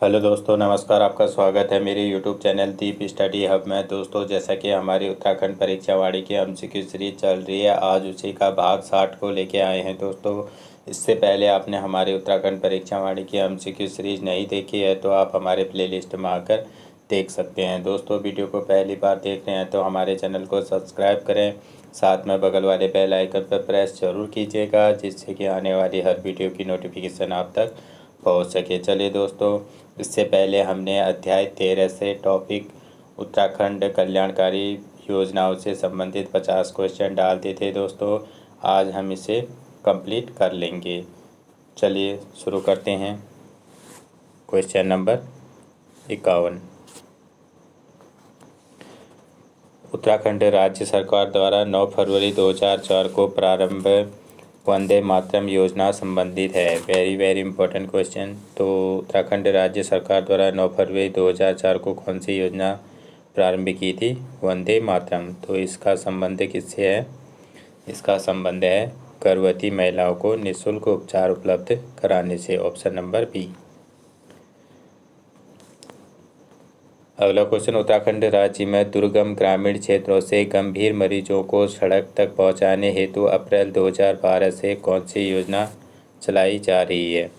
Hello दोस्तों, नमस्कार। आपका स्वागत है मेरे यूट्यूब चैनल दीप स्टडी हब में। दोस्तों, जैसा कि हमारी उत्तराखंड परीक्षा वाणी की एमसीक्यू सीरीज चल रही है, आज उसी का भाग 60 को लेके आए हैं। दोस्तों, इससे पहले आपने हमारी उत्तराखंड परीक्षा वाणी की एमसीक्यू सीरीज नहीं देखी है तो आप हमारे प्लेलिस्ट में आकर देख सकते हैं। दोस्तों, वीडियो को पहली बार देख रहे हैं तो हमारे चैनल को सब्सक्राइब करें, साथ में बगल वाले बेल आइकन पर प्रेस जरूर कीजिएगा, जिससे कि आने वाली हर वीडियो की नोटिफिकेशन आप तक पहुंच सके। चलिए दोस्तों, इससे पहले हमने अध्याय 13 से टॉपिक उत्तराखंड कल्याणकारी योजनाओं से संबंधित 50 क्वेश्चन डाल दिए थे। दोस्तों, आज हम इसे कंप्लीट कर लेंगे। चलिए शुरू करते हैं। Question number 51। उत्तराखंड राज्य सरकार द्वारा 9 फरवरी 2004 को प्रारंभ वंदे मातरम योजना संबंधित है। Very very important question. तो उत्तराखंड राज्य सरकार द्वारा 9 फरवरी 2004 को कौन सी योजना प्रारंभ की थी? वंदे मातरम। तो इसका संबंध किससे है? इसका संबंध है गर्भवती महिलाओं को निःशुल्क उपचार उपलब्ध कराने से। Option number B. अगला क्वेश्चन, उत्तराखंड राज्य में दुर्गम ग्रामीण क्षेत्रों से गंभीर मरीजों को सड़क तक पहुंचाने हेतु अप्रैल 2012 से कौन सी योजना चलाई जा रही है?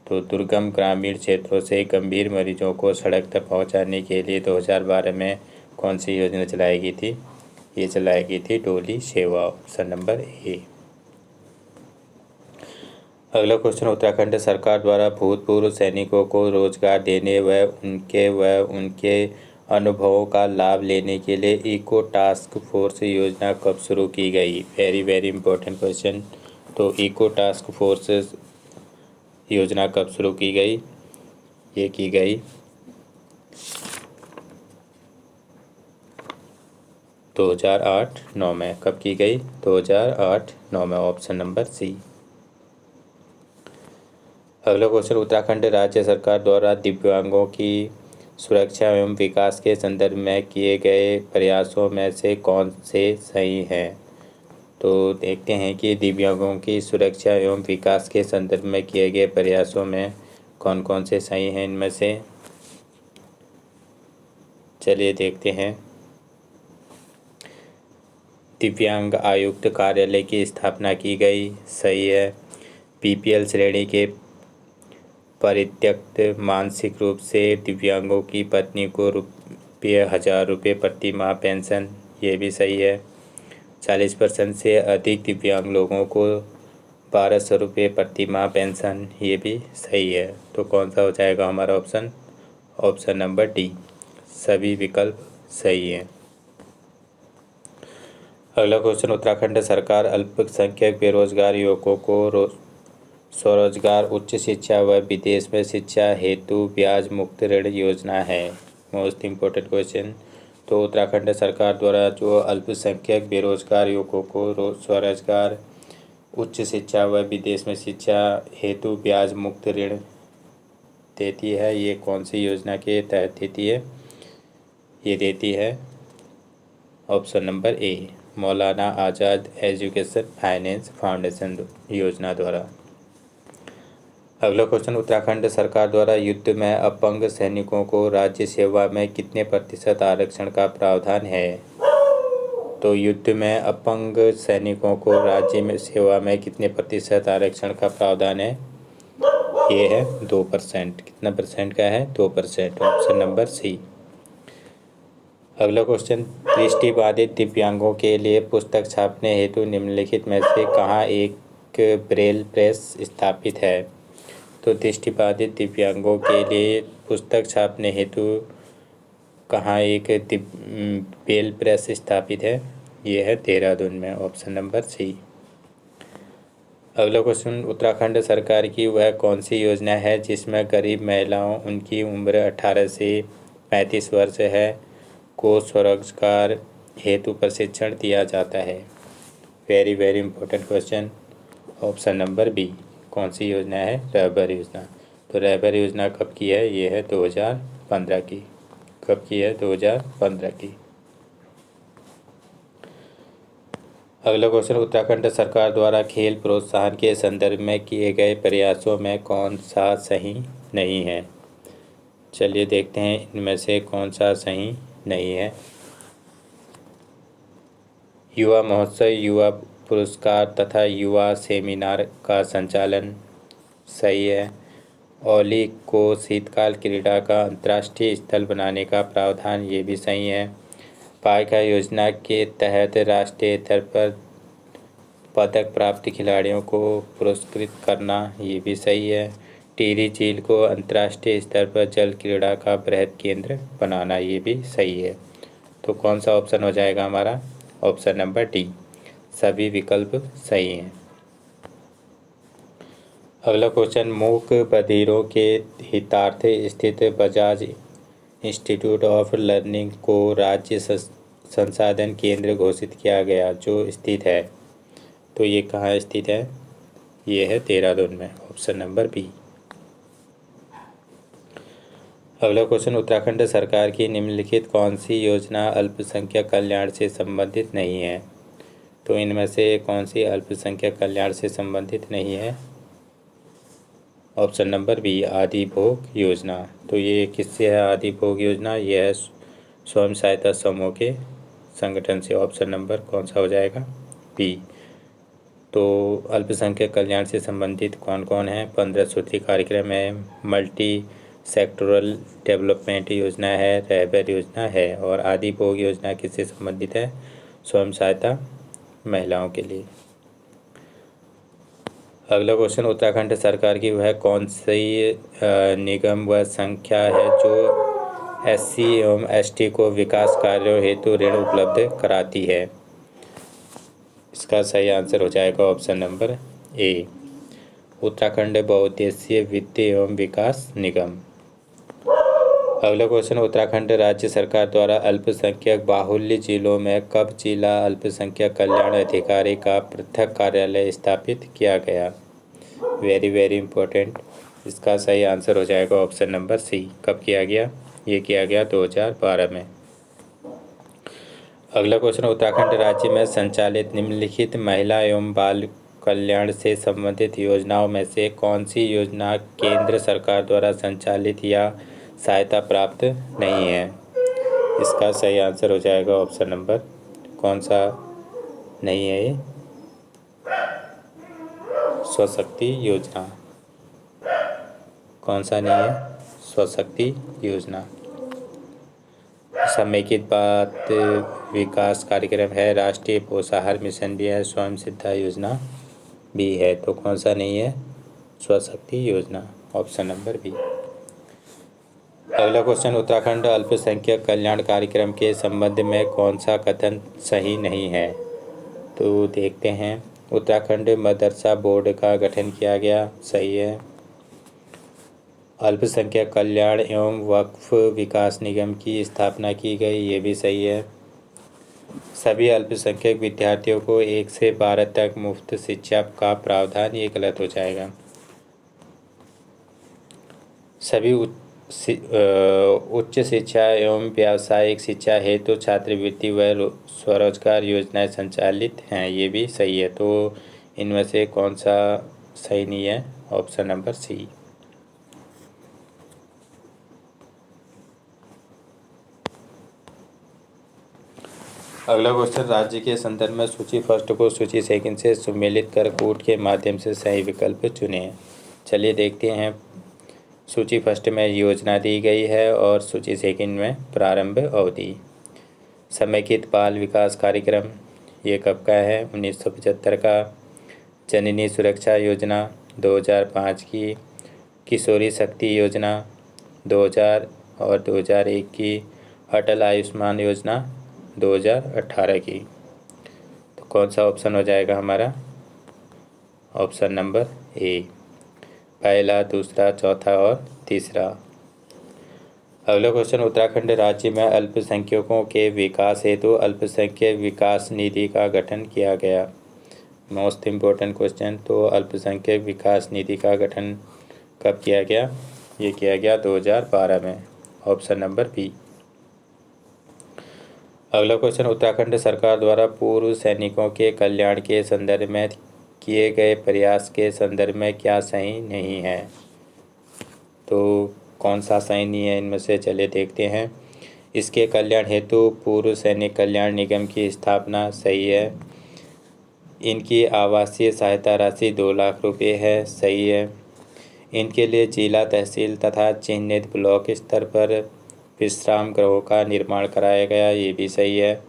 तो दुर्गम ग्रामीण क्षेत्रों से गंभीर मरीजों को सड़क तक पहुंचाने के लिए 2012 में कौन सी योजना चलाई गई थी? ये चलाई गई थी डोली सेवा। ऑप्शन नंबर ए। अगला क्वेश्चन, उत्तराखंड सरकार द्वारा भूतपूर्व सैनिकों को रोजगार देने व उनके अनुभवों का लाभ लेने के लिए इको टास्क फोर्स योजना कब शुरू की गई? Very very important question. तो इको टास्क फोर्स योजना कब शुरू की गई? ये की गई 2008-9 में। कब की गई? 2008-9 में। Option number C. अगला क्वेश्चन, उत्तराखंड राज्य सरकार द्वारा दिव्यांगों की सुरक्षा एवं विकास के संदर्भ में किए गए प्रयासों में से कौन से सही हैं? तो देखते हैं कि दिव्यांगों की सुरक्षा एवं विकास के संदर्भ में किए गए प्रयासों में कौन कौन से सही हैं इनमें से। चलिए देखते हैं। दिव्यांग आयुक्त कार्यालय की स्थापना की गई। सही है। बीपीएल श्रेणी के परित्यक्त मानसिक रूप से दिव्यांगों की पत्नी को ₹1000 प्रति माह पेंशन। ये भी सही है। 40% से अधिक दिव्यांग लोगों को ₹1200 प्रति माह पेंशन। ये भी सही है। तो कौन सा हो जाएगा हमारा ऑप्शन? Option number D. सभी विकल्प सही हैं। अगला क्वेश्चन, उत्तराखंड सरकार अल्पसंख्यक बेरोजगार युवकों को स्वरोजगार, उच्च शिक्षा व विदेश में शिक्षा हेतु ब्याज मुक्त ऋण योजना है। Most important question. तो उत्तराखंड सरकार द्वारा जो अल्पसंख्यक बेरोजगार युवकों को स्वरोजगार, उच्च शिक्षा व विदेश में शिक्षा हेतु ब्याज मुक्त ऋण देती है, ये कौन सी योजना के तहत देती है? ये देती है ऑप्शन नंबर ए, मौलाना आज़ाद एजुकेशन फाइनेंस फाउंडेशन योजना द्वारा। अगला क्वेश्चन, उत्तराखंड सरकार द्वारा युद्ध में अपंग सैनिकों को राज्य सेवा में कितने प्रतिशत आरक्षण का प्रावधान है? तो युद्ध में अपंग सैनिकों को राज्य में सेवा में कितने प्रतिशत आरक्षण का प्रावधान है? ये है 2%। कितना परसेंट का है? 2%। Option number C. अगला क्वेश्चन, दृष्टिबाधित दिव्यांगों के लिए पुस्तक छापने हेतु निम्नलिखित में से कहाँ एक ब्रेल प्रेस स्थापित है? तो दृष्टिबाधित दिव्यांगों के लिए पुस्तक छापने हेतु कहाँ एक ब्रेल प्रेस स्थापित है? ये है देहरादून में। Option number C. अगला क्वेश्चन, उत्तराखंड सरकार की वह कौन सी योजना है जिसमें गरीब महिलाओं, उनकी उम्र 18 से 35 वर्ष है, को स्वरोजगार हेतु प्रशिक्षण दिया जाता है? Very very important question. Option number B. कौन सी योजना है? रहबर योजना। तो रहबर योजना कब की है? ये है 2015 की। कब की है? 2015 की। अगला क्वेश्चन, उत्तराखंड सरकार द्वारा खेल प्रोत्साहन के संदर्भ में किए गए प्रयासों में कौन सा सही नहीं है? चलिए देखते हैं इनमें से कौन सा सही नहीं है। युवा महोत्सव, युवा पुरस्कार तथा युवा सेमिनार का संचालन सही है। ओली को शीतकाल क्रीड़ा का अंतर्राष्ट्रीय स्थल बनाने का प्रावधान, ये भी सही है। पाइका योजना के तहत राष्ट्रीय स्तर पर पदक प्राप्त खिलाड़ियों को पुरस्कृत करना, ये भी सही है। टिहरी झील को अंतर्राष्ट्रीय स्तर पर जल क्रीड़ा का बृहद केंद्र बनाना, ये भी सही है। तो कौन सा ऑप्शन हो जाएगा हमारा? ऑप्शन नंबर डी, सभी विकल्प सही हैं। अगला क्वेश्चन, मूक बधिरों के हितार्थ स्थित बजाज इंस्टीट्यूट ऑफ लर्निंग को राज्य संसाधन केंद्र घोषित किया गया जो स्थित है, तो ये कहाँ स्थित है? ये है देहरादून में, ऑप्शन नंबर बी। अगला क्वेश्चन, उत्तराखंड सरकार की निम्नलिखित कौन सी योजना अल्पसंख्यक कल्याण से संबंधित नहीं है? तो इनमें से कौन सी अल्पसंख्यक कल्याण से संबंधित नहीं है? ऑप्शन नंबर बी, आदि भोग योजना। तो ये किससे है आदि भोग योजना? ये है स्वयं सहायता समूह के संगठन से। ऑप्शन नंबर कौन सा हो जाएगा? बी। तो अल्पसंख्यक कल्याण से संबंधित कौन कौन है? 15 सूत्री कार्यक्रम है, मल्टी सेक्टोरल डेवलपमेंट योजना है, रहबर योजना है, और आदि भोग योजना किससे संबंधित है? स्वयं सहायता महिलाओं के लिए। अगला क्वेश्चन, उत्तराखंड सरकार की वह कौन सी निगम व संख्या है जो SC एवं ST को विकास कार्यों हेतु ऋण उपलब्ध कराती है? इसका सही आंसर हो जाएगा ऑप्शन नंबर ए, उत्तराखंड बहुउद्देशीय वित्त एवं विकास निगम। अगला क्वेश्चन, उत्तराखंड राज्य सरकार द्वारा अल्पसंख्यक बाहुल्य जिलों में कब जिला अल्पसंख्यक कल्याण अधिकारी का पृथक कार्यालय स्थापित किया गया? Very very important. इसका सही आंसर हो जाएगा ऑप्शन नंबर सी, कब किया गया? ये किया गया 2012 में। अगला क्वेश्चन, उत्तराखंड राज्य में संचालित निम्नलिखित महिला एवं बाल कल्याण से संबंधित योजनाओं में से कौन सी योजना केंद्र सरकार द्वारा संचालित या सहायता प्राप्त नहीं है? इसका सही आंसर हो जाएगा ऑप्शन नंबर, कौन सा नहीं है ये? स्वशक्ति योजना। कौन सा नहीं है? स्वशक्ति योजना। समेकित बात विकास कार्यक्रम है, राष्ट्रीय पोषाहार मिशन भी है, स्वयं सिद्धा योजना भी है। तो कौन सा नहीं है? स्वशक्ति योजना, ऑप्शन नंबर बी। अगला क्वेश्चन, उत्तराखंड अल्पसंख्यक कल्याण कार्यक्रम के संबंध में कौन सा कथन सही नहीं है? तो देखते हैं। उत्तराखंड मदरसा बोर्ड का गठन किया गया, सही है। अल्पसंख्यक कल्याण एवं वक्फ विकास निगम की स्थापना की गई, ये भी सही है। सभी अल्पसंख्यक विद्यार्थियों को 1 से 12 तक मुफ्त शिक्षा का प्रावधान, ये गलत हो जाएगा। सभी उच्च शिक्षा एवं व्यावसायिक शिक्षा हेतु छात्रवृत्ति व स्वरोजगार योजनाएं संचालित हैं, ये भी सही है। तो इनमें से कौन सा सही नहीं है? Option number C. अगला क्वेश्चन, राज्य के संदर्भ में सूची फर्स्ट को सूची सेकंड से सुमेलित कर कूट के माध्यम से सही विकल्प चुनें। चलिए देखते हैं। सूची फर्स्ट में योजना दी गई है और सूची सेकंड में प्रारंभ अवधि। समेकित बाल विकास कार्यक्रम, ये कब का है? 1975 का। जननी सुरक्षा योजना 2005 की। किशोरी शक्ति योजना 2000 और 2001 की। अटल आयुष्मान योजना 2018 की। तो कौन सा ऑप्शन हो जाएगा हमारा? ऑप्शन नंबर ए, पहला, दूसरा, चौथा और तीसरा। अगला क्वेश्चन, उत्तराखंड राज्य में अल्पसंख्यकों के विकास हेतु अल्पसंख्यक विकास निधि का गठन किया गया। Most important question. तो अल्पसंख्यक विकास निधि का गठन कब किया गया? ये किया गया 2012 में, ऑप्शन नंबर बी। अगला क्वेश्चन, उत्तराखंड सरकार द्वारा पूर्व सैनिकों के कल्याण के संदर्भ में किए गए प्रयास के संदर्भ में क्या सही नहीं है? तो कौन सा सही नहीं है इनमें से, चलिए देखते हैं। इसके कल्याण हेतु पूर्व सैनिक कल्याण निगम की स्थापना, सही है। इनकी आवासीय सहायता राशि 2 लाख रुपये है, सही है। इनके लिए जिला, तहसील तथा चिन्हित ब्लॉक स्तर पर विश्राम गृहों का निर्माण कराया गया, ये भी सही है।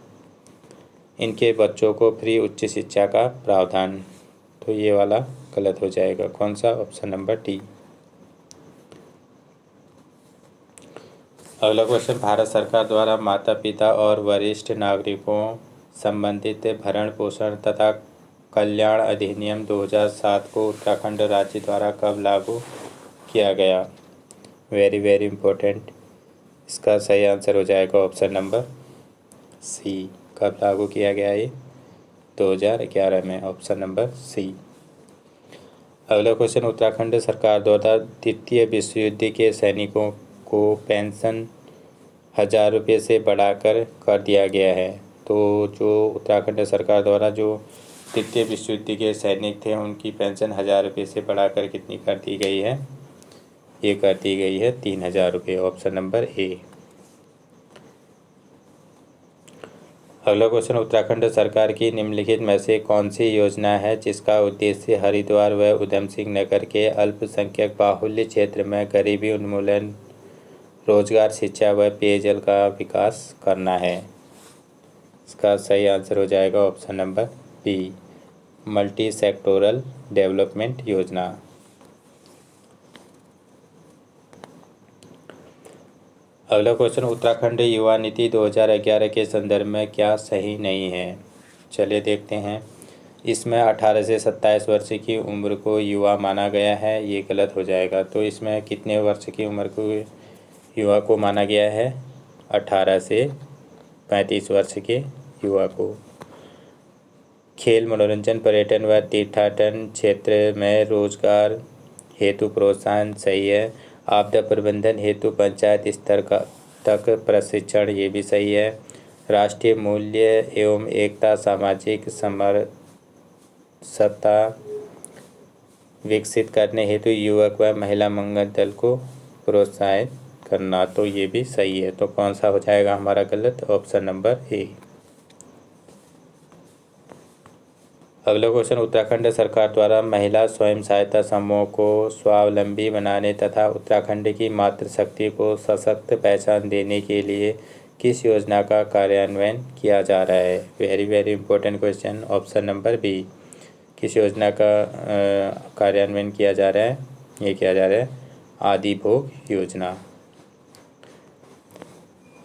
इनके बच्चों को फ्री उच्च शिक्षा का प्रावधान, तो ये वाला गलत हो जाएगा। कौन सा? Option number D. अगला क्वेश्चन, भारत सरकार द्वारा माता पिता और वरिष्ठ नागरिकों संबंधित भरण पोषण तथा कल्याण अधिनियम 2007 को उत्तराखंड राज्य द्वारा कब लागू किया गया? Very very important. इसका सही आंसर हो जाएगा ऑप्शन नंबर सी। कब लागू किया गया ये? 2011 में, ऑप्शन नंबर सी। अगला क्वेश्चन, उत्तराखंड सरकार द्वारा द्वितीय विश्व युद्ध के सैनिकों को पेंशन 1000 रुपये से बढ़ाकर कर दिया गया है। तो जो उत्तराखंड सरकार द्वारा जो द्वितीय विश्व युद्ध के सैनिक थे उनकी पेंशन 1000 रुपये से बढ़ाकर कितनी कर दी गई है? ये कर दी गई है 3000 रुपये, ऑप्शन नंबर ए। अगला क्वेश्चन, उत्तराखंड सरकार की निम्नलिखित में से कौन सी योजना है जिसका उद्देश्य हरिद्वार व उधम सिंह नगर के अल्पसंख्यक बाहुल्य क्षेत्र में गरीबी उन्मूलन, रोजगार, शिक्षा व पेयजल का विकास करना है? इसका सही आंसर हो जाएगा option number B, multi sectoral development योजना। अगला क्वेश्चन, उत्तराखंड युवा नीति 2011 के संदर्भ में क्या सही नहीं है? चलिए देखते हैं। इसमें 18 से 27 वर्ष की उम्र को युवा माना गया है, ये गलत हो जाएगा। तो इसमें कितने वर्ष की उम्र को युवा को माना गया है? 18 से 35 वर्ष के युवा को। खेल, मनोरंजन, पर्यटन व तीर्थाटन क्षेत्र में रोजगार हेतु प्रोत्साहन, सही है। आपदा प्रबंधन हेतु पंचायत स्तर तक प्रशिक्षण, ये भी सही है। राष्ट्रीय मूल्य एवं एकता, सामाजिक समरसता विकसित करने हेतु युवक व महिला मंगल दल को प्रोत्साहित करना, तो ये भी सही है। तो कौन सा हो जाएगा हमारा गलत? ऑप्शन नंबर ए। अगला क्वेश्चन, उत्तराखंड सरकार द्वारा महिला स्वयं सहायता समूह को स्वावलंबी बनाने तथा उत्तराखंड की मातृशक्ति को सशक्त पहचान देने के लिए किस योजना का कार्यान्वयन किया जा रहा है? Very very important question, option number B. किस योजना का कार्यान्वयन किया जा रहा है? ये किया जा रहा है आदि भोग योजना।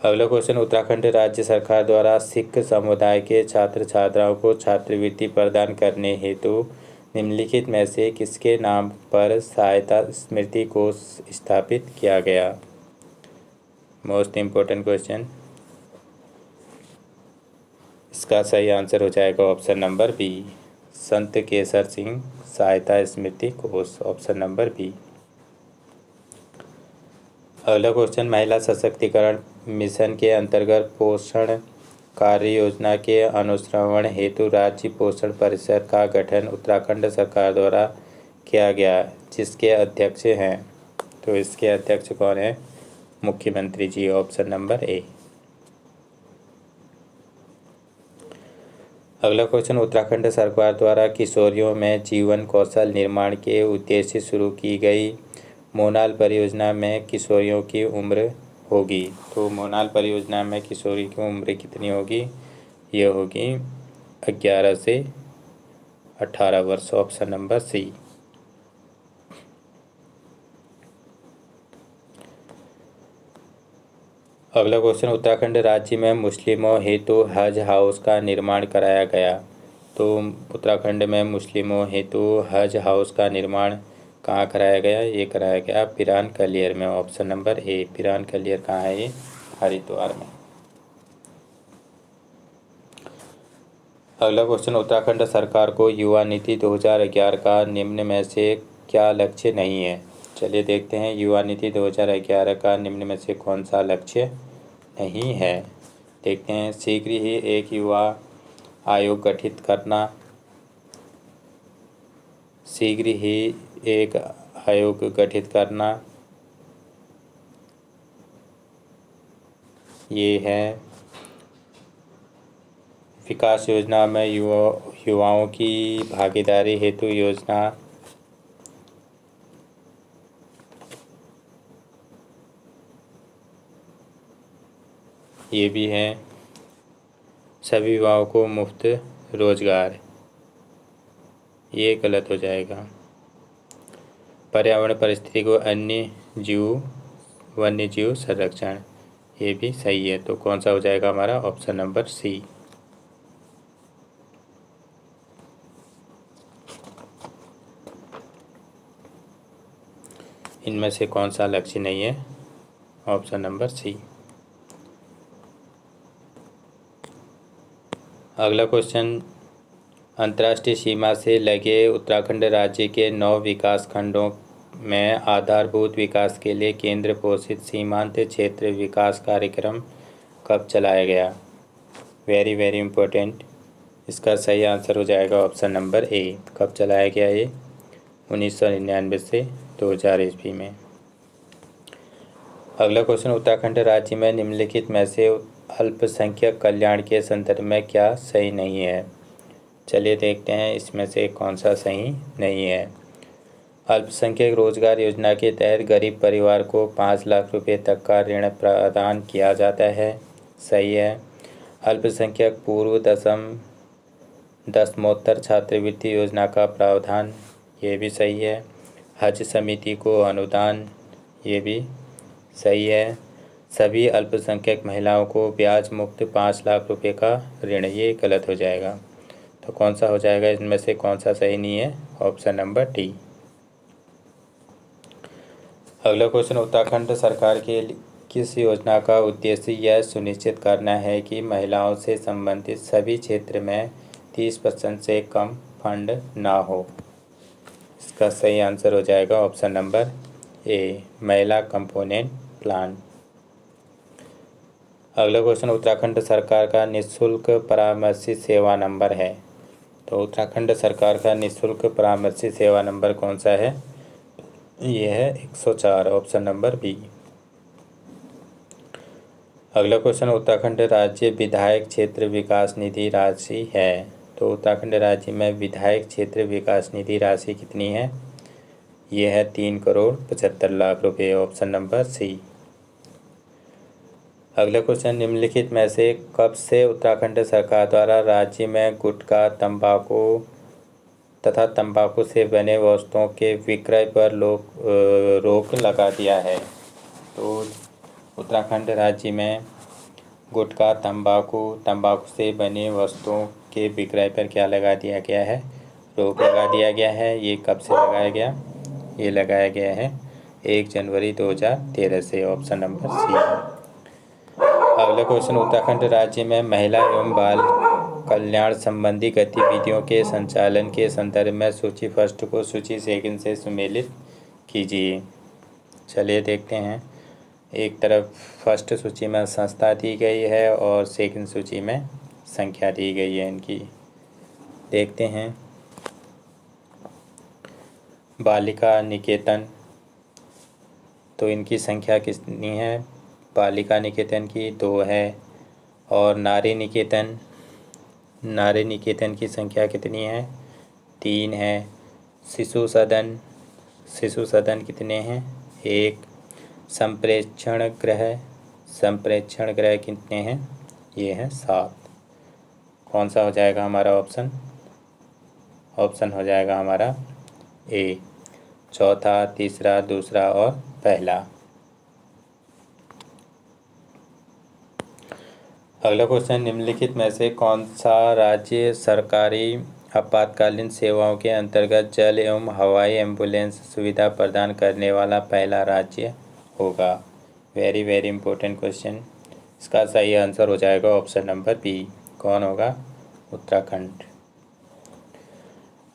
अगला क्वेश्चन, उत्तराखंड राज्य सरकार द्वारा सिख समुदाय के छात्र छात्राओं को छात्रवृत्ति प्रदान करने हेतु निम्नलिखित में से किसके नाम पर सहायता स्मृति कोष स्थापित किया गया? Most important question. इसका सही आंसर हो जाएगा ऑप्शन नंबर बी, संत केसर सिंह सहायता स्मृति कोष, ऑप्शन नंबर बी। अगला क्वेश्चन, महिला सशक्तिकरण मिशन के अंतर्गत पोषण कार्य योजना के अनुश्रवण हेतु राज्य पोषण परिषद का गठन उत्तराखंड सरकार द्वारा किया गया, जिसके अध्यक्ष हैं? तो इसके अध्यक्ष कौन है? मुख्यमंत्री जी, ऑप्शन नंबर ए। अगला क्वेश्चन, उत्तराखंड सरकार द्वारा किशोरियों में जीवन कौशल निर्माण के उद्देश्य शुरू की गई मोनाल परियोजना में किशोरियों की उम्र होगी। तो मोनाल परियोजना में किशोरी की उम्र कितनी होगी? ये होगी 11 से 18 वर्ष, ऑप्शन नंबर सी। अगला क्वेश्चन, उत्तराखंड राज्य में मुस्लिमों हेतु हज हाउस का निर्माण कराया गया। तो उत्तराखंड में मुस्लिमों हेतु हज हाउस का निर्माण कहाँ कराया गया? ये कराया गया पिरान कलियर में, option number A. Piran Kaliyar कहाँ है? ये हरिद्वार में। अगला क्वेश्चन, उत्तराखंड सरकार को युवा नीति 2011 का निम्न में से क्या लक्ष्य नहीं है? चलिए देखते हैं, युवा नीति 2011 का निम्न में से कौन सा लक्ष्य नहीं है? देखते हैं। शीघ्र ही एक युवा आयोग गठित करना, शीघ्र ही एक आयोग गठित करना, ये है विकास योजना में युवाओं की भागीदारी हेतु योजना। ये भी है सभी युवाओं को मुफ्त रोजगार। ये गलत हो जाएगा। पर्यावरण परिस्थिति को वन्य जीव संरक्षण, ये भी सही है। तो कौन सा हो जाएगा हमारा? Option number C. इनमें से कौन सा लक्ष्य नहीं है? Option number C. अगला क्वेश्चन, अंतर्राष्ट्रीय सीमा से लगे उत्तराखंड राज्य के 9 विकास खंडों में आधारभूत विकास के लिए केंद्र पोषित सीमांत क्षेत्र विकास कार्यक्रम कब चलाया गया? Very very important. इसका सही आंसर हो जाएगा ऑप्शन नंबर ए। कब चलाया गया ये? 1999 से 2000 ईस्वी में। अगला क्वेश्चन, उत्तराखंड राज्य में निम्नलिखित में से अल्पसंख्यक कल्याण के संदर्भ में क्या सही नहीं है? चलिए देखते हैं इसमें से कौन सा सही नहीं है। अल्पसंख्यक रोजगार योजना के तहत गरीब परिवार को 5 लाख रुपए तक का ऋण प्रदान किया जाता है। सही है। अल्पसंख्यक पूर्व दसमोत्तर छात्रवृत्ति योजना का प्रावधान, ये भी सही है। हज समिति को अनुदान, ये भी सही है। सभी अल्पसंख्यक महिलाओं को ब्याज मुक्त 5 लाख रुपए का ऋण, ये गलत हो जाएगा। तो कौन सा हो जाएगा? इनमें से कौन सा सही नहीं है? Option number D. अगला क्वेश्चन, उत्तराखंड सरकार के किस योजना का उद्देश्य यह सुनिश्चित करना है कि महिलाओं से संबंधित सभी क्षेत्र में 30% से कम फंड ना हो? इसका सही आंसर हो जाएगा ऑप्शन नंबर ए, महिला कंपोनेंट प्लान। अगला क्वेश्चन, उत्तराखंड सरकार का निःशुल्क परामर्शी सेवा नंबर है। तो उत्तराखंड सरकार का निःशुल्क परामर्शी सेवा नंबर कौन सा है? ये है 104, ऑप्शन नंबर बी। अगला क्वेश्चन, उत्तराखंड राज्य विधायक क्षेत्र विकास निधि राशि है। तो उत्तराखंड राज्य में विधायक क्षेत्र विकास निधि राशि कितनी है? ये है 3,75,00,000 रुपये, ऑप्शन नंबर सी। अगला क्वेश्चन, निम्नलिखित में से कब से उत्तराखंड सरकार द्वारा राज्य में गुटखा, तंबाकू तथा तंबाकू से बने वस्तुओं के विक्रय पर रोक लगा दिया है? तो उत्तराखंड राज्य में गुटखा, तंबाकू से बनी वस्तुओं के विक्रय पर क्या लगा दिया गया है? रोक लगा दिया गया है। ये कब से लगाया गया? ये लगाया गया है 1 जनवरी 2013 से, ऑप्शन नंबर सी। अगला क्वेश्चन, उत्तराखंड राज्य में महिला एवं बाल कल्याण संबंधी गतिविधियों के संचालन के संदर्भ में सूची फर्स्ट को सूची सेकंड से सुमेलित कीजिए। चलिए देखते हैं। एक तरफ फर्स्ट सूची में संस्था दी गई है और सेकंड सूची में संख्या दी गई है इनकी। देखते हैं। बालिका निकेतन, तो इनकी संख्या कितनी है? बालिका निकेतन की 2 है। और नारी निकेतन की संख्या कितनी है? 3 है। शिशु सदन कितने हैं? 1। संप्रेक्षण गृह कितने हैं? ये हैं 7। कौन सा हो जाएगा हमारा ऑप्शन? ऑप्शन हो जाएगा हमारा ए, चौथा, तीसरा, दूसरा और पहला। अगला क्वेश्चन, निम्नलिखित में से कौन सा राज्य सरकारी आपातकालीन सेवाओं के अंतर्गत जल एवं हवाई एम्बुलेंस सुविधा प्रदान करने वाला पहला राज्य होगा? Very very important question. इसका सही आंसर हो जाएगा ऑप्शन नंबर बी। कौन होगा? उत्तराखंड।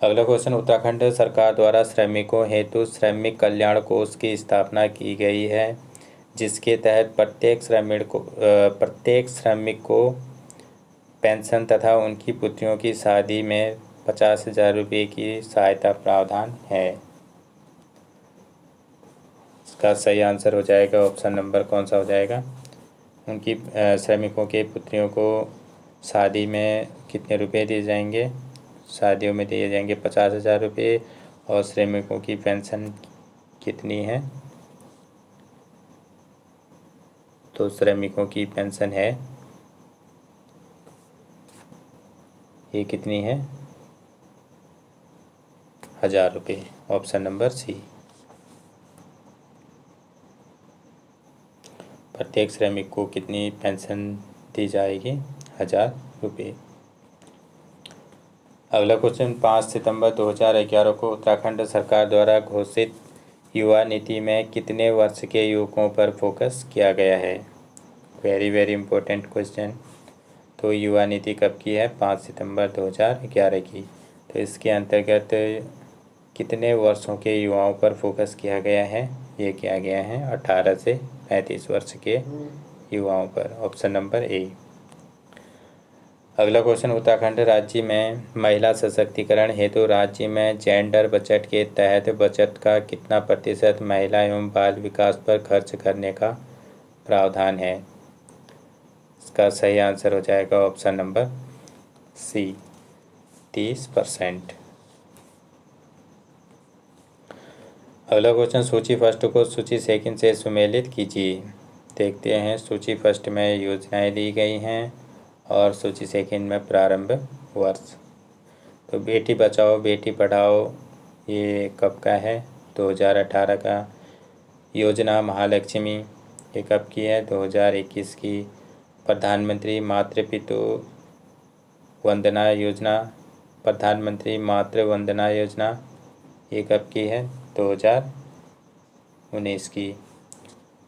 अगला क्वेश्चन, उत्तराखंड सरकार द्वारा श्रमिकों हेतु श्रमिक कल्याण कोष की स्थापना की गई है, जिसके तहत प्रत्येक श्रमिक को पेंशन तथा उनकी पुत्रियों की शादी में 50,000 रुपये की सहायता प्रावधान है। इसका सही आंसर हो जाएगा ऑप्शन नंबर कौन सा हो जाएगा? उनकी श्रमिकों के पुत्रियों को शादी में कितने रुपए दिए जाएंगे? शादियों में दिए जाएंगे 50,000 रुपये। और श्रमिकों की पेंशन कितनी है? तो श्रमिकों की पेंशन है, ये कितनी है? 1,000 रुपये। Option number C. प्रत्येक श्रमिक को कितनी पेंशन दी जाएगी? 1,000 रुपये। अगला क्वेश्चन, 5 सितंबर 2011 को उत्तराखंड सरकार द्वारा घोषित युवा नीति में कितने वर्ष के युवकों पर फोकस किया गया है? Very very important question. तो युवा नीति कब की है? 5 सितंबर 2011 की। तो इसके अंतर्गत कितने वर्षों के युवाओं पर फोकस किया गया है? ये किया गया है 18 से 35 वर्ष के युवाओं पर। ऑप्शन नंबर ए। अगला क्वेश्चन, उत्तराखंड राज्य में महिला सशक्तिकरण हेतु राज्य में जेंडर बजट के तहत बजट का कितना प्रतिशत महिला एवं बाल विकास पर खर्च करने का प्रावधान है? इसका सही आंसर हो जाएगा ऑप्शन नंबर सी, 30%। अगला क्वेश्चन, सूची फर्स्ट को सूची सेकंड से सुमेलित कीजिए। देखते हैं, सूची फर्स्ट में योजनाएं दी गई हैं और सूची सेकंड में प्रारंभ वर्ष। तो बेटी बचाओ बेटी पढ़ाओ ये कब का है? 2018 का। योजना महालक्ष्मी ये कब की है? 2021 की। प्रधानमंत्री मातृ पितु वंदना योजना, प्रधानमंत्री मातृ वंदना योजना ये कब की है? 2019 की।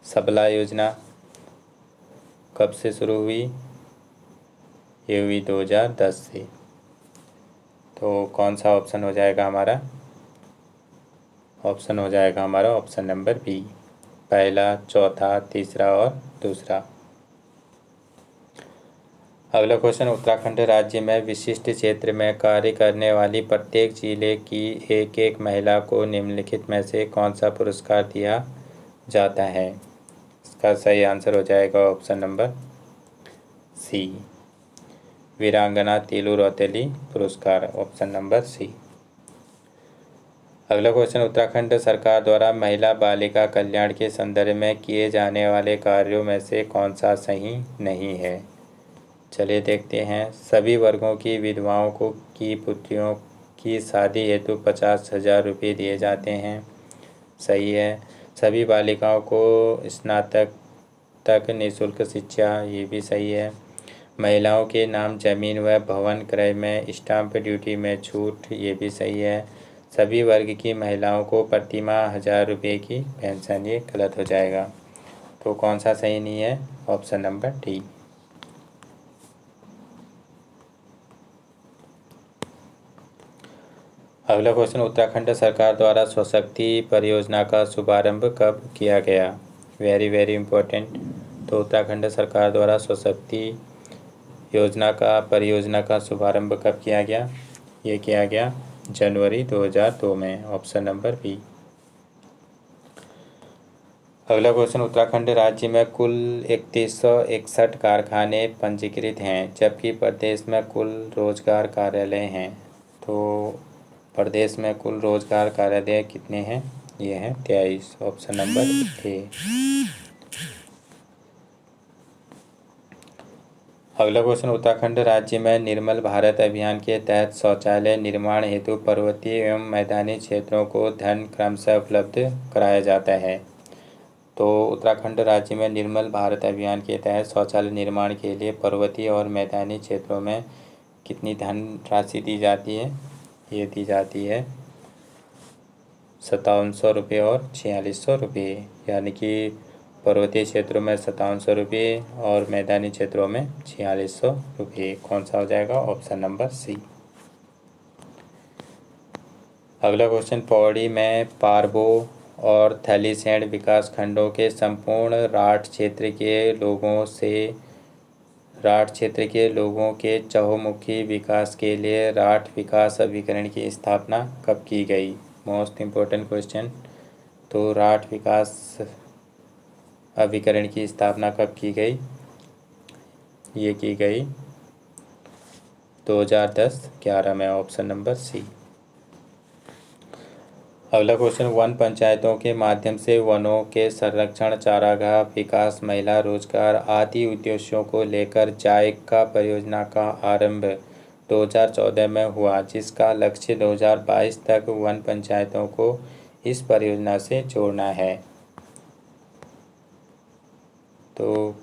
सबला योजना कब से शुरू हुई? ये हुई 2010 से। तो कौन सा ऑप्शन हो जाएगा हमारा? ऑप्शन हो जाएगा हमारा ऑप्शन नंबर बी, पहला, चौथा, तीसरा और दूसरा। अगला क्वेश्चन, उत्तराखंड राज्य में विशिष्ट क्षेत्र में कार्य करने वाली प्रत्येक जिले की एक एक महिला को निम्नलिखित में से कौन सा पुरस्कार दिया जाता है? इसका सही आंसर हो जाएगा ऑप्शन नंबर सी, वीरांगना तीलू रौतेली पुरस्कार। Option number C. अगला क्वेश्चन, उत्तराखंड सरकार द्वारा महिला बालिका कल्याण के संदर्भ में किए जाने वाले कार्यों में से कौन सा सही नहीं है? चलिए देखते हैं। सभी वर्गों की विधवाओं को की पुत्रियों की शादी हेतु 50,000 रुपये दिए जाते हैं, सही है। सभी बालिकाओं को स्नातक तक निःशुल्क शिक्षा, ये भी सही है। महिलाओं के नाम जमीन व भवन क्रय में स्टाम्प ड्यूटी में छूट, ये भी सही है। सभी वर्ग की महिलाओं को प्रतिमाह 1,000 रुपये की पेंशन, ये गलत हो जाएगा। तो कौन सा सही नहीं है? Option number D. अगला क्वेश्चन, उत्तराखंड सरकार द्वारा स्वशक्ति परियोजना का शुभारंभ कब किया गया? Very very important. तो उत्तराखंड सरकार द्वारा स्वशक्ति परियोजना का शुभारंभ कब किया गया? ये किया गया जनवरी 2002 में। Option number B. अगला क्वेश्चन, उत्तराखंड राज्य में कुल 3161 कारखाने पंजीकृत हैं जबकि प्रदेश में कुल रोजगार कार्यालय हैं। तो प्रदेश में कुल रोजगार कार्यालय कितने हैं? ये हैं 23। ऑप्शन नंबर ए। अगला क्वेश्चन, उत्तराखंड राज्य में निर्मल भारत अभियान के तहत शौचालय निर्माण हेतु पर्वतीय एवं मैदानी क्षेत्रों को धन क्रमशः उपलब्ध कराया जाता है। तो उत्तराखंड राज्य में निर्मल भारत अभियान के तहत शौचालय निर्माण के लिए पर्वतीय और मैदानी क्षेत्रों में कितनी धनराशि दी जाती है? ये दी जाती है 5700 रुपये और 4600 रुपये, यानी कि पर्वतीय क्षेत्रों में 5700 रुपये और मैदानी क्षेत्रों में 4600 रुपये। कौन सा हो जाएगा? Option number C. अगला क्वेश्चन, पौड़ी में पारबो और थलीसैंण विकास खंडों के संपूर्ण राठ क्षेत्र के लोगों के चहुमुखी विकास के लिए राठ विकास अभिकरण की स्थापना कब की गई? Most important question. तो राठ विकास अभिकरण की स्थापना कब की गई? ये की गई 2010-11 में, ऑप्शन नंबर सी। अगला क्वेश्चन, वन पंचायतों के माध्यम से वनों के संरक्षण, चारागाह विकास, महिला रोजगार आदि उद्देश्यों को लेकर जायका परियोजना का आरंभ 2014 में हुआ, जिसका लक्ष्य 2022 तक वन पंचायतों को इस परियोजना से जोड़ना है। तो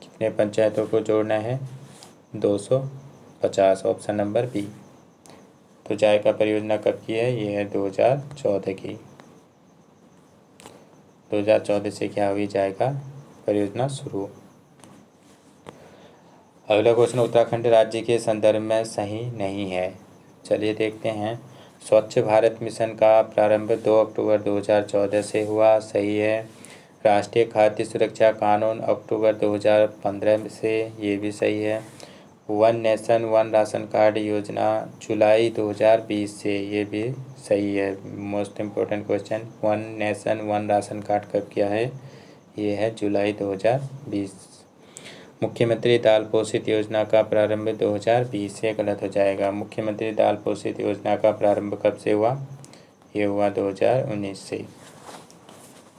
कितने पंचायतों को जोड़ना है? 250, ऑप्शन नंबर बी। तो जायका परियोजना कब की है? ये है 2014 की। 2014 से क्या हुई? जायका परियोजना शुरू। अगला क्वेश्चन, उत्तराखंड राज्य के संदर्भ में सही नहीं है। चलिए देखते हैं। स्वच्छ भारत मिशन का प्रारंभ 2 अक्टूबर 2014 से हुआ, सही है। राष्ट्रीय खाद्य सुरक्षा कानून अक्टूबर 2015 से, ये भी सही है। One nation one ration card योजना जुलाई 2020 से, ये भी सही है। Most important question, one nation one ration card कब किया है? ये है जुलाई 2020। मुख्यमंत्री दाल पोषित योजना का प्रारंभ 2020 से, गलत हो जाएगा। मुख्यमंत्री दाल पोषित योजना का प्रारंभ कब से हुआ? ये हुआ 2019 से।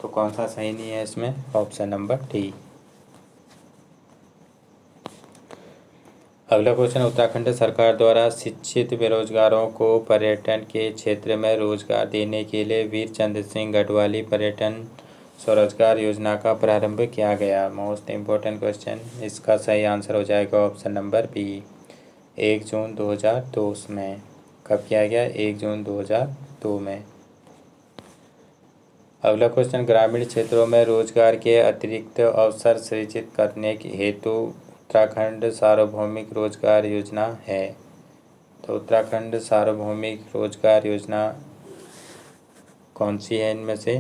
तो कौन सा सही नहीं है इसमें? Option number D. अगला क्वेश्चन, उत्तराखंड सरकार द्वारा शिक्षित बेरोजगारों को पर्यटन के क्षेत्र में रोजगार देने के लिए वीर चंद्र सिंह गढ़वाली पर्यटन स्वरोजगार योजना का प्रारंभ किया गया। मोस्ट इम्पोर्टेंट क्वेश्चन, इसका सही आंसर हो जाएगा ऑप्शन नंबर बी, 1 जून 2002 में। कब किया गया? 1 जून 2002 में। अगला क्वेश्चन, ग्रामीण क्षेत्रों में रोजगार के अतिरिक्त अवसर सृजित करने के हेतु उत्तराखंड सार्वभौमिक रोजगार योजना है। तो उत्तराखंड सार्वभौमिक रोजगार योजना कौन सी है इनमें से?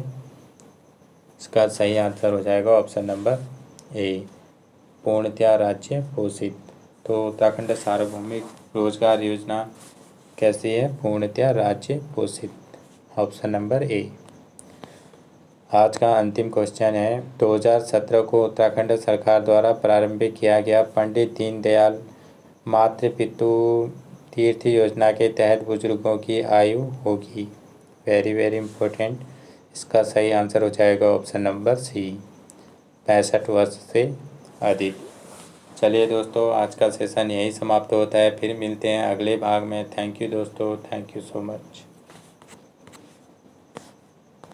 इसका सही आंसर हो जाएगा ऑप्शन नंबर ए, पूर्णतया राज्य पोषित। तो उत्तराखंड सार्वभौमिक रोजगार योजना कैसी है? पूर्णतया राज्य पोषित, ऑप्शन नंबर ए। आज का अंतिम क्वेश्चन है, 2017 को उत्तराखंड सरकार द्वारा प्रारंभ किया गया पंडित दीनदयाल मातृ पितृ तीर्थ योजना के तहत बुजुर्गों की आयु होगी। वेरी वेरी इंपॉर्टेंट, इसका सही आंसर हो जाएगा ऑप्शन नंबर सी, 65 वर्ष से अधिक। चलिए दोस्तों, आज का सेशन यहीं समाप्त होता है। फिर मिलते हैं अगले भाग में। थैंक यू दोस्तों, थैंक यू सो मच।